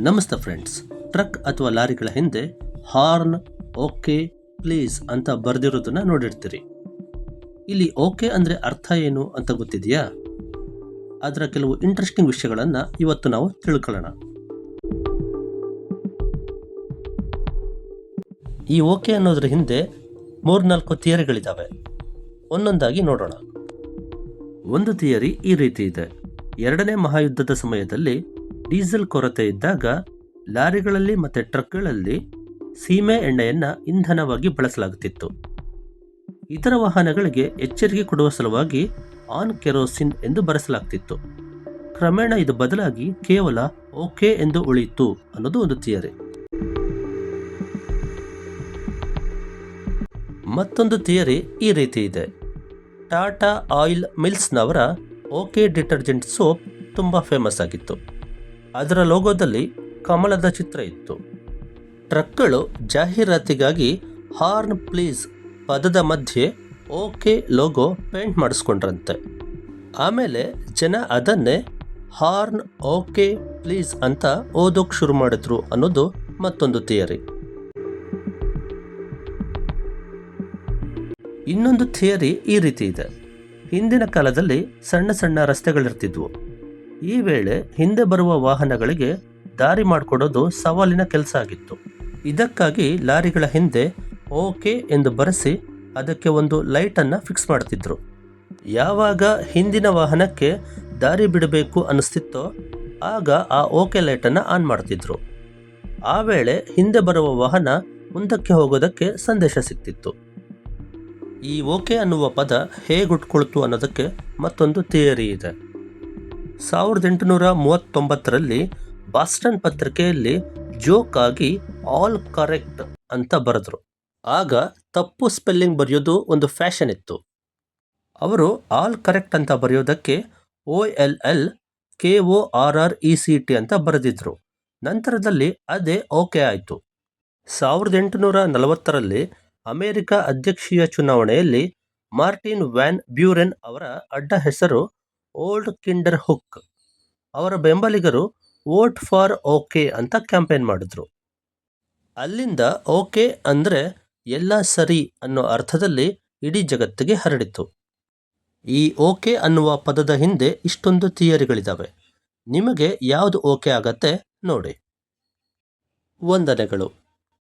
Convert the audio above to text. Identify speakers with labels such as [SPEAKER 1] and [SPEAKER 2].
[SPEAKER 1] ನಮಸ್ತೆ friends. Truck ಅಥವಾ ಲಾರಿಗಳ ಹಿಂದೆ ಹಾರ್ನ್, ಓಕೆ, ಪ್ಲೀಸ್ ಅಂತ ಬರೆದಿರೋದನ್ನ ನೋಡಿರ್ತೀರಿ. ಇಲ್ಲಿ ಓಕೆ ಅಂದರೆ ಅರ್ಥ ಏನು ಅಂತ ಗೊತ್ತಿದೆಯಾ? ಅದರ ಕೆಲವು ಇಂಟ್ರೆಸ್ಟಿಂಗ್ ವಿಷಯಗಳನ್ನು ಇವತ್ತು ನಾವು ತಿಳ್ಕೊಳ್ಳೋಣ. ಈ ಓಕೆ ಅನ್ನೋದ್ರ ಹಿಂದೆ 3-4 ಥಿಯರಿಗಳಿದ್ದಾವೆ. ಒಂದೊಂದಾಗಿ ನೋಡೋಣ. ಒಂದು ಥಿಯರಿ ಈ ರೀತಿ ಇದೆ. 2ನೇ ಮಹಾಯುದ್ಧದ ಸಮಯದಲ್ಲಿ ಡೀಸೆಲ್ ಕೊರತೆ ಇದ್ದಾಗ ಲಾರಿಗಳಲ್ಲಿ ಮತ್ತು ಟ್ರಕ್ಗಳಲ್ಲಿ ಸೀಮೆ ಎಣ್ಣೆಯನ್ನು ಇಂಧನವಾಗಿ ಬಳಸಲಾಗುತ್ತಿತ್ತು. ಇತರ ವಾಹನಗಳಿಗೆ ಎಚ್ಚರಿಕೆ ಕೊಡುವ ಸಲುವಾಗಿ ಆನ್ ಕೆರೋಸಿನ್ ಎಂದು ಬರೆಸಲಾಗ್ತಿತ್ತು. ಕ್ರಮೇಣ ಇದು ಬದಲಾಗಿ ಕೇವಲ ಓಕೆ ಎಂದು ಉಳಿಯಿತು ಅನ್ನೋದು ಒಂದು ಥಿಯರಿ. ಮತ್ತೊಂದು ಥಿಯರಿ ಈ ರೀತಿ ಇದೆ. ಟಾಟಾ ಆಯಿಲ್ ಮಿಲ್ಸ್ನವರ ಓಕೆ ಡಿಟರ್ಜೆಂಟ್ ಸೋಪ್ ತುಂಬ ಫೇಮಸ್ ಆಗಿತ್ತು. ಅದರ ಲೋಗೋದಲ್ಲಿ ಕಮಲದ ಚಿತ್ರ ಇತ್ತು. ಟ್ರಕ್ಗಳು ಜಾಹೀರಾತಿಗಾಗಿ ಹಾರ್ನ್ ಪ್ಲೀಸ್ ಪದದ ಮಧ್ಯೆ ಓಕೆ ಲೋಗೋ ಪೇಂಟ್ ಮಾಡಿಸ್ಕೊಂಡ್ರಂತೆ. ಆಮೇಲೆ ಜನ ಅದನ್ನೇ ಹಾರ್ನ್ ಓಕೆ ಪ್ಲೀಸ್ ಅಂತ ಓದೋಕೆ ಶುರು ಮಾಡಿದ್ರು ಅನ್ನೋದು ಮತ್ತೊಂದು ಥಿಯರಿ. ಇನ್ನೊಂದು ಥಿಯರಿ ಈ ರೀತಿ ಇದೆ. ಹಿಂದಿನ ಕಾಲದಲ್ಲಿ ಸಣ್ಣ ಸಣ್ಣ ರಸ್ತೆಗಳಿರ್ತಿದ್ವು. ಈ ವೇಳೆ ಹಿಂದೆ ಬರುವ ವಾಹನಗಳಿಗೆ ದಾರಿ ಮಾಡಿಕೊಡೋದು ಸವಾಲಿನ ಕೆಲಸ ಆಗಿತ್ತು. ಇದಕ್ಕಾಗಿ ಲಾರಿಗಳ ಹಿಂದೆ ಓಕೆ ಎಂದು ಬರೆಸಿ ಅದಕ್ಕೆ ಒಂದು ಲೈಟನ್ನು ಫಿಕ್ಸ್ ಮಾಡ್ತಿದ್ರು. ಯಾವಾಗ ಹಿಂದಿನ ವಾಹನಕ್ಕೆ ದಾರಿ ಬಿಡಬೇಕು ಅನ್ನಿಸ್ತಿತ್ತೋ ಆಗ ಆ ಓಕೆ ಲೈಟನ್ನು ಆನ್ ಮಾಡ್ತಿದ್ರು. ಆ ವೇಳೆ ಹಿಂದೆ ಬರುವ ವಾಹನ ಮುಂದಕ್ಕೆ ಹೋಗೋದಕ್ಕೆ ಸಂದೇಶ ಸಿಗ್ತಿತ್ತು. ಈ ಓಕೆ ಅನ್ನುವ ಪದ ಹೇಗೆ ಹುಟ್ಕೊಳ್ತು ಅನ್ನೋದಕ್ಕೆ ಮತ್ತೊಂದು ಥಿಯರಿ ಇದೆ. 1839ರಲ್ಲಿ ಬಾಸ್ಟನ್ ಪತ್ರಿಕೆಯಲ್ಲಿ ಜೋಕ್ ಆಗಿ ಆಲ್ ಕರೆಕ್ಟ್ ಅಂತ ಬರೆದ್ರು. ಆಗ ತಪ್ಪು ಸ್ಪೆಲ್ಲಿಂಗ್ ಬರೆಯೋದು ಒಂದು ಫ್ಯಾಷನ್ ಇತ್ತು. ಅವರು ಆಲ್ ಕರೆಕ್ಟ್ ಅಂತ ಬರೆಯೋದಕ್ಕೆ OLLKORRECT ಅಂತ ಬರೆದಿದ್ರು. ನಂತರದಲ್ಲಿ ಅದೇ ಓಕೆ ಆಯಿತು. 1840ರಲ್ಲಿ ಅಮೆರಿಕ ಅಧ್ಯಕ್ಷೀಯ ಚುನಾವಣೆಯಲ್ಲಿ ಮಾರ್ಟಿನ್ ವ್ಯಾನ್ ಬ್ಯೂರೆನ್ ಅವರ ಅಡ್ಡ ಹೆಸರು ಓಲ್ಡ್ ಕಿಂಡರ್ ಹುಕ್. ಅವರ ಬೆಂಬಲಿಗರು ವೋಟ್ ಫಾರ್ ಓಕೆ ಅಂತ ಕ್ಯಾಂಪೇನ್ ಮಾಡಿದ್ರು. ಅಲ್ಲಿಂದ ಓಕೆ ಅಂದರೆ ಎಲ್ಲ ಸರಿ ಅನ್ನೋ ಅರ್ಥದಲ್ಲಿ ಇಡೀ ಜಗತ್ತಿಗೆ ಹರಡಿತು. ಈ ಓಕೆ ಅನ್ನುವ ಪದದ ಹಿಂದೆ ಇಷ್ಟೊಂದು ಥಿಯರಿಗಳಿದ್ದಾವೆ. ನಿಮಗೆ ಯಾವುದು ಓಕೆ ಆಗತ್ತೆ ನೋಡಿ. ವಂದನೆಗಳು.